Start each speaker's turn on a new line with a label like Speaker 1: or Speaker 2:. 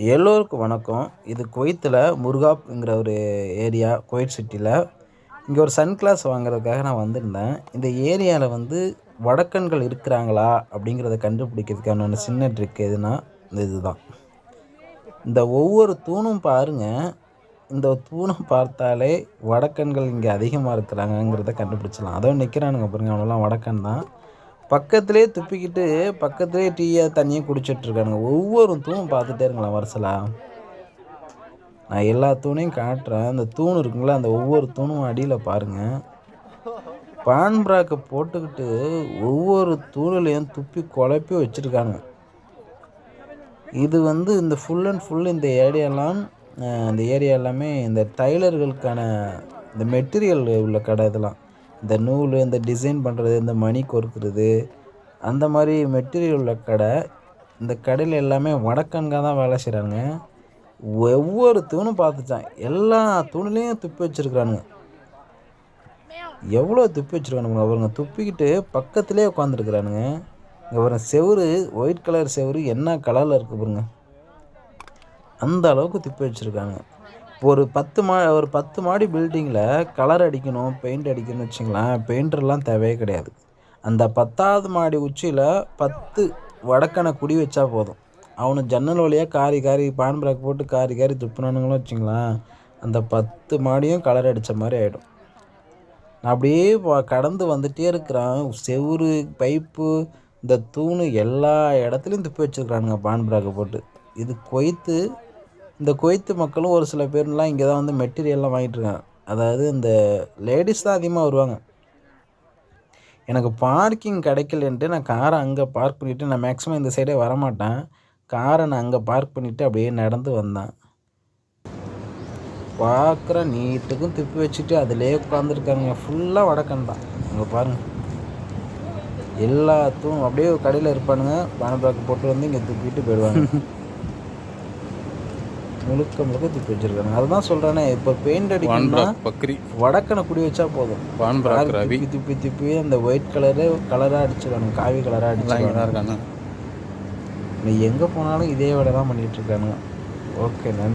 Speaker 1: எல்லோருக்கும் வணக்கம். இது குவைத்தில் முர்காப்ங்கிற ஒரு ஏரியா, குவைத் சிட்டியில். இங்கே ஒரு சன் கிளாஸ் வாங்குறதுக்காக நான் வந்திருந்தேன். இந்த ஏரியாவில் வடக்கன்கள் இருக்கிறாங்களா அப்படிங்கிறத கண்டுபிடிக்கிறதுக்கான சின்ன ட்ரிக் எதுனா இதுதான். இந்த ஒவ்வொரு தூணும் பாருங்கள். இந்த தூணை பார்த்தாலே வடக்கன்கள் இங்கே அதிகமாக இருக்கிறாங்கங்கிறத கண்டுபிடிச்சலாம். அதோ நிற்கிறானுங்க பாருங்க, அவனெல்லாம் வடக்கன் தான். பக்கத்துலேயே துப்பிக்கிட்டு பக்கத்துலேயே டீயை தண்ணியும் குடிச்சிட்ருக்கானுங்க. ஒவ்வொரு தூணும் பார்த்துட்டே இருங்களேன் வரிசலாக. நான் எல்லா தூணையும் காட்டுறேன். அந்த தூண் இருக்குங்களா, அந்த ஒவ்வொரு தூணும் அடியில் பாருங்கள். பான் பிராக்கை போட்டுக்கிட்டு ஒவ்வொரு தூணிலையும் துப்பி குழப்பி வச்சுருக்கானுங்க. இது இந்த ஃபுல் அண்ட் ஃபுல் இந்த ஏரியா எல்லாமே இந்த டைலர்களுக்கான இந்த மெட்டீரியல் உள்ள கடை. இதெல்லாம் இந்த நூல், இந்த டிசைன் பண்ணுறது, இந்த மணி கோர்க்கிறது, அந்த மாதிரி மெட்டீரியல் உள்ள கடை. இந்த கடையில் எல்லாமே வடக்கன்காக தான் வேலை செய்கிறாங்க. ஒவ்வொரு தூணும் பார்த்துச்சான், எல்லா தூணுலேயும் துப்பி வச்சுருக்குறானுங்க. எவ்வளோ துப்பி வச்சுருக்கானுங்க அவருங்க. துப்பிக்கிட்டு பக்கத்துலேயே உட்காந்துருக்குறானுங்க. இங்கே பாருங்க, செவுரு ஒயிட் கலர் செவுரு என்ன கலரில் இருக்குது பாருங்க, அந்த அளவுக்கு துப்பி வச்சுருக்காங்க. இப்போ ஒரு 10 மாடி பில்டிங்கில் கலர் அடிக்கணும், பெயிண்ட் அடிக்கணும்னு வச்சுங்களேன், பெயிண்டர்லாம் தேவையே கிடையாது. அந்த 10ஆவது மாடி உச்சியில் 10 வடக்கனை குடி வச்சா போதும். அவனு ஜன்னல் வழியாக காரி பான் பிராக் போட்டு காரி துப்புனானுங்களும் வச்சுங்களேன், அந்த 10 மாடியும் கலர் அடித்த மாதிரி ஆகிடும். நான் அப்படியே கடந்து வந்துகிட்டே இருக்கிறான். செவுரு, பைப்பு, இந்த தூணு எல்லா இடத்துலையும் துப்பி வச்சுருக்குறானுங்க பான் பிராக்கை போட்டு. இது குவைத்து. இந்த குவைத்து மக்களும் ஒரு சில பேர்லாம் இங்கே தான் மெட்டீரியல்லாம் வாங்கிட்டுருக்காங்க. அதாவது இந்த லேடிஸ் தான் அதிகமாக வருவாங்க. எனக்கு பார்க்கிங் கிடைக்கலன்ட்டு நான் காரை அங்கே பார்க் பண்ணிவிட்டு, நான் மேக்ஸிமம் இந்த சைடே வரமாட்டேன், காரை நான் அங்கே பார்க் பண்ணிவிட்டு அப்படியே நடந்து வந்தேன். பார்க்குற நீட்டுக்கும் துப்பி வச்சுட்டு அதிலே உட்காந்துருக்காங்க. ஃபுல்லாக வடக்கன் தான். அங்கே பாருங்கள், எல்லாத்தும் அப்படியே கடையில் இருப்பானுங்க. பான் பிராக் போட்டு இங்கே துப்பிட்டு போயிடுவாங்க. முழுக்க துப்பி வச்சிருக்காங்க. அதுதான் சொல்கிறேனே, இப்போ பெயிண்ட் அடிக்கணும்னா வடக்கனை குடி வச்சா போதும். துப்பி அந்த ஒயிட் கலராக அடிச்சிருக்கானுங்க, காவி கலராக அடிச்சிருக்காங்க. நீ எங்கே போனாலும் இதே வேலை தான் பண்ணிகிட்டு இருக்கானுங்க. ஓகே, நன்றி.